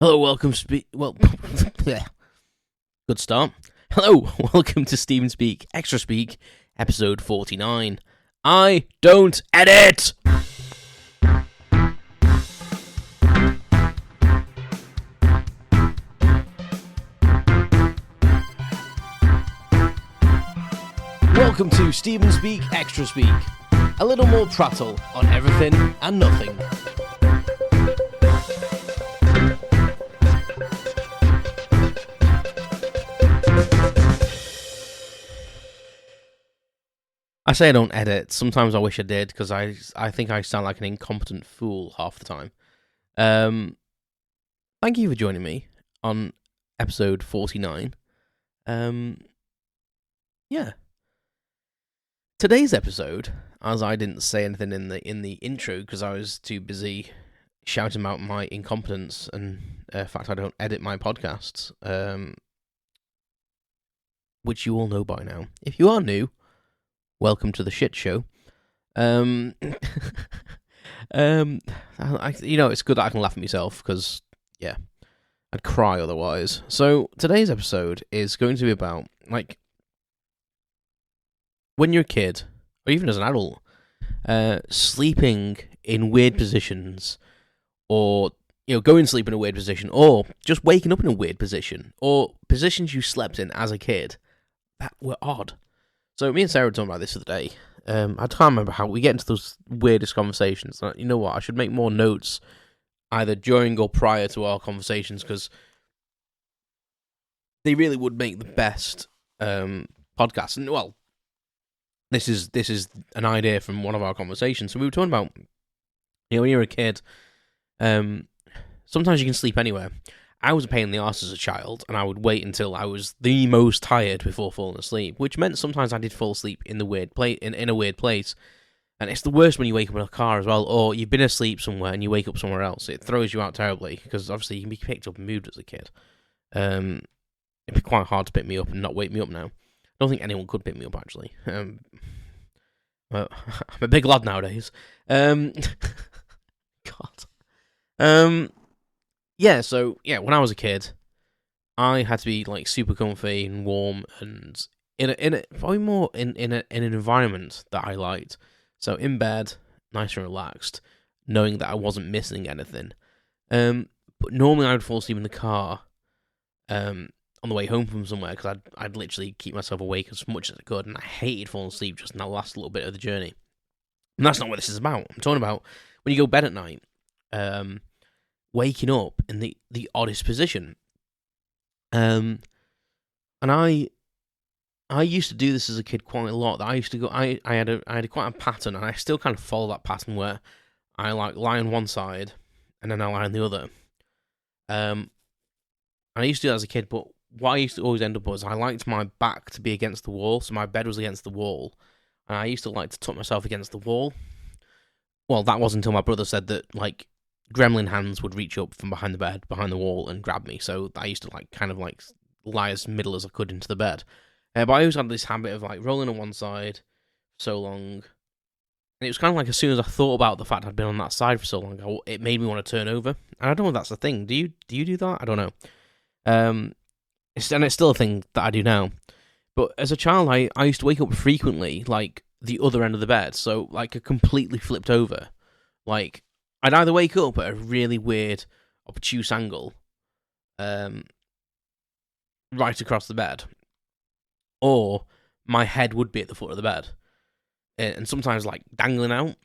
Hello, welcome. Good start. Hello, welcome to Xtra Speak, Xtra Speak, episode 49. I don't edit. Welcome to Xtra Speak, Xtra Speak. A little more prattle on everything and nothing. I say I don't edit. Sometimes I wish I did, because I think I sound like an incompetent fool half the time. Thank you for joining me on episode 49. Yeah. Today's episode, as I didn't say anything in the intro because I was too busy shouting about my incompetence and the fact I don't edit my podcasts, which you all know by now. If you are new, welcome to the shit show. It's good that I can laugh at myself, because, yeah, I'd cry otherwise. So, today's episode is going to be about, when you're a kid, or even as an adult, sleeping in weird positions, or, going to sleep in a weird position, or just waking up in a weird position, or positions you slept in as a kid that were odd. So me and Sarah were talking about this the other day. I can't remember how we get into those weirdest conversations. You know what? I should make more notes either during or prior to our conversations, because they really would make the best podcast. And, well, this is an idea from one of our conversations. So we were talking about, when you're a kid, sometimes you can sleep anywhere. I was a pain in the arse as a child, and I would wait until I was the most tired before falling asleep, which meant sometimes I did fall asleep in a weird place. And it's the worst when you wake up in a car as well, or you've been asleep somewhere and you wake up somewhere else. It throws you out terribly, because obviously you can be picked up and moved as a kid. It'd be quite hard to pick me up and not wake me up now. I don't think anyone could pick me up, actually. Well, I'm a big lad nowadays. God. When I was a kid, I had to be super comfy and warm, and probably more in an environment that I liked. So in bed, nice and relaxed, knowing that I wasn't missing anything. But normally I would fall asleep in the car, on the way home from somewhere, because I'd literally keep myself awake as much as I could, and I hated falling asleep just in that last little bit of the journey. And that's not what this is about. I'm talking about when you go to bed at night, waking up in the oddest position. And I used to do this as a kid quite a lot. That I used to go. I had quite a pattern, and I still kind of follow that pattern where I lie on one side and then I lie on the other. And I used to do that as a kid, but what I used to always end up was I liked my back to be against the wall, so my bed was against the wall, and I used to like to tuck myself against the wall. Well, that wasn't until my brother said that gremlin hands would reach up from behind the bed, behind the wall, and grab me. So I used to lie as middle as I could into the bed. But I always had this habit of rolling on one side so long, and it was kind of as soon as I thought about the fact I'd been on that side for so long, it made me want to turn over. And I don't know if that's a thing. Do you do that? I don't know. It's still a thing that I do now. But as a child, I used to wake up frequently, the other end of the bed, so a completely flipped over. I'd either wake up at a really weird, obtuse angle, right across the bed, or my head would be at the foot of the bed, and sometimes dangling out,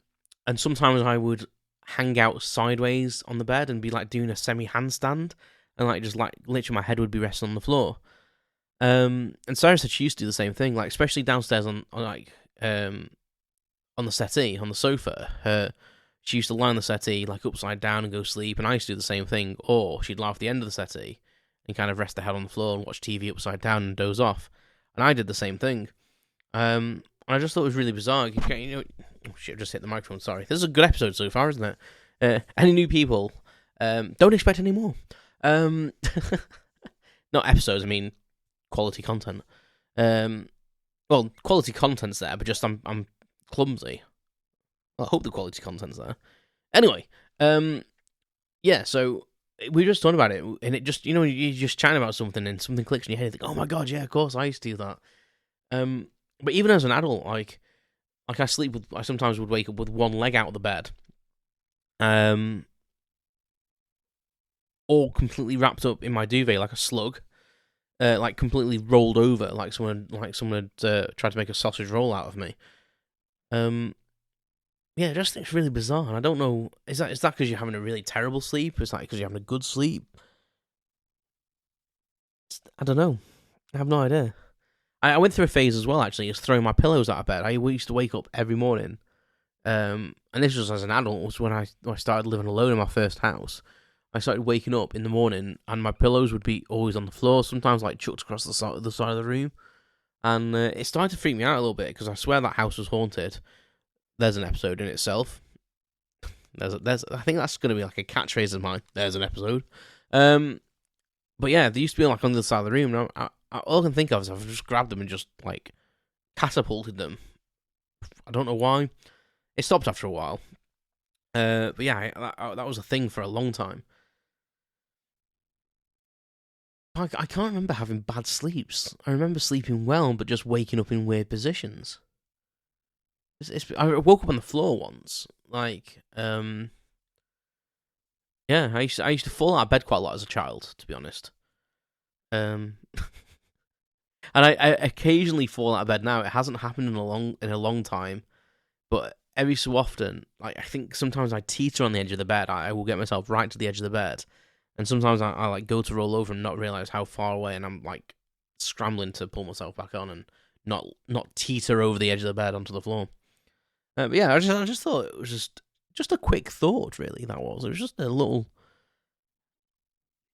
and sometimes I would hang out sideways on the bed and be doing a semi-handstand, and literally my head would be resting on the floor. And Sarah said she used to do the same thing, especially downstairs on the settee, on the sofa. She used to lie on the settee, upside down and go sleep, and I used to do the same thing. Or she'd lie off the end of the settee and kind of rest her head on the floor and watch TV upside down and doze off. And I did the same thing. I just thought it was really bizarre. Oh shit, I just hit the microphone, sorry. This is a good episode so far, isn't it? Any new people, don't expect any more. Not episodes, I mean quality content. Well, quality content's there, but just I'm clumsy. Well, I hope the quality content's there. Anyway, so we were just talking about it, and it just, you're just chatting about something, and something clicks in your head. You think, oh my god, yeah, of course, I used to do that. But even as an adult, like I sometimes would wake up with one leg out of the bed, all completely wrapped up in my duvet like a slug, like completely rolled over, like someone had tried to make a sausage roll out of me. Yeah, it's really bizarre, and I don't know. Is that because you're having a really terrible sleep? Is that because you're having a good sleep? I don't know. I have no idea. I went through a phase as well, actually, just throwing my pillows out of bed. I used to wake up every morning, and this was as an adult. Was when I started living alone in my first house. I started waking up in the morning, and my pillows would be always on the floor, sometimes like chucked across the side of the room, and it started to freak me out a little bit because I swear that house was haunted. There's an episode in itself. I think that's going to be like a catchphrase of mine. There's an episode. But yeah, they used to be like on the other side of the room, and all I can think of is I've just grabbed them and just like catapulted them. I don't know why. It stopped after a while. But yeah, that was a thing for a long time. I can't remember having bad sleeps. I remember sleeping well, but just waking up in weird positions. I woke up on the floor once. Like, yeah, I used to fall out of bed quite a lot as a child, to be honest. And I occasionally fall out of bed now. It hasn't happened in a long time, but every so often, like I think sometimes I teeter on the edge of the bed. I will get myself right to the edge of the bed, and sometimes I like go to roll over and not realize how far away, and I'm like scrambling to pull myself back on and not teeter over the edge of the bed onto the floor. But yeah, I just thought it was just a quick thought, really. It was just a little.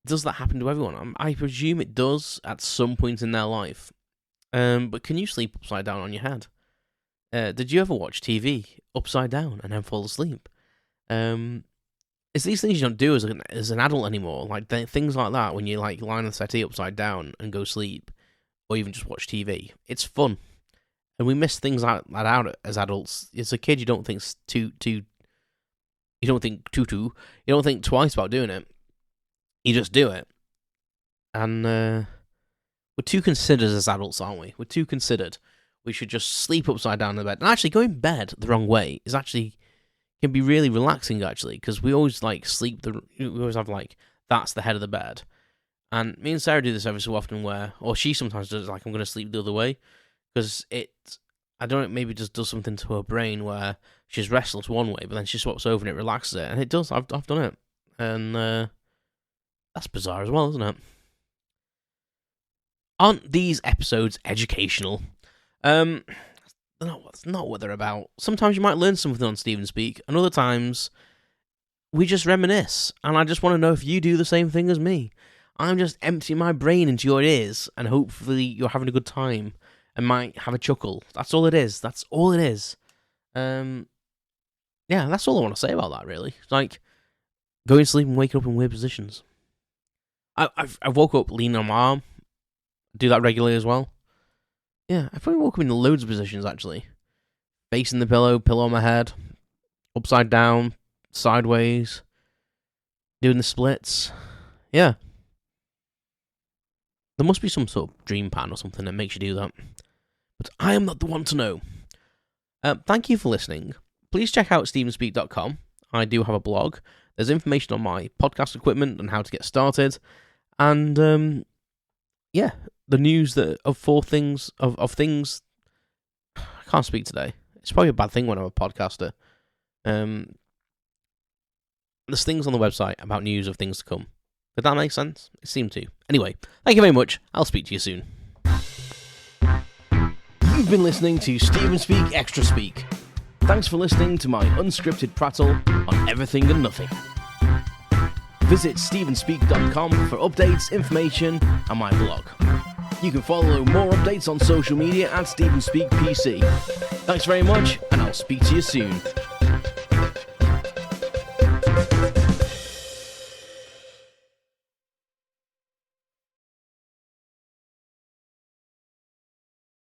Does that happen to everyone? I presume it does at some point in their life. But can you sleep upside down on your head? Did you ever watch TV upside down and then fall asleep? It's these things you don't do as an adult anymore. Like things like that when you like lie on the settee upside down and go sleep, or even just watch TV. It's fun. And we miss things like that out as adults. As a kid, you don't think you don't think twice about doing it. You just do it. And we're too considered as adults, aren't we? We're too considered. We should just sleep upside down in the bed. And actually, going to bed the wrong way can be really relaxing, actually, because we always like we always have like that's the head of the bed. And me and Sarah do this every so often, or she sometimes does like I'm going to sleep the other way. Because I don't know, maybe just does something to her brain where she's restless one way, but then she swaps over and it relaxes it. And it does. I've done it. And that's bizarre as well, isn't it? Aren't these episodes educational? That's not what they're about. Sometimes you might learn something on Stephen Speak, and other times we just reminisce. And I just want to know if you do the same thing as me. I'm just emptying my brain into your ears, and hopefully you're having a good time. And might have a chuckle. That's all it is. Yeah, that's all I want to say about that, really. It's like going to sleep and waking up in weird positions. I've woke up leaning on my arm. Do that regularly as well. Yeah, I've probably woke up in loads of positions, actually. Facing the pillow on my head, upside down, sideways, doing the splits. Yeah. There must be some sort of dream pattern or something that makes you do that. But I am not the one to know. Thank you for listening. Please check out StephenSpeak.com. I do have a blog. There's information on my podcast equipment and how to get started. And, yeah, the news of things. I can't speak today. It's probably a bad thing when I'm a podcaster. There's things on the website about news of things to come. Did that make sense? It seemed to. Anyway, thank you very much. I'll speak to you soon. You've been listening to Stephen Speak Xtra Speak. Thanks for listening to my unscripted prattle on everything and nothing. Visit StephenSpeak.com for updates, information, and my blog. You can follow more updates on social media at Stephen Speak PC. Thanks very much, and I'll speak to you soon.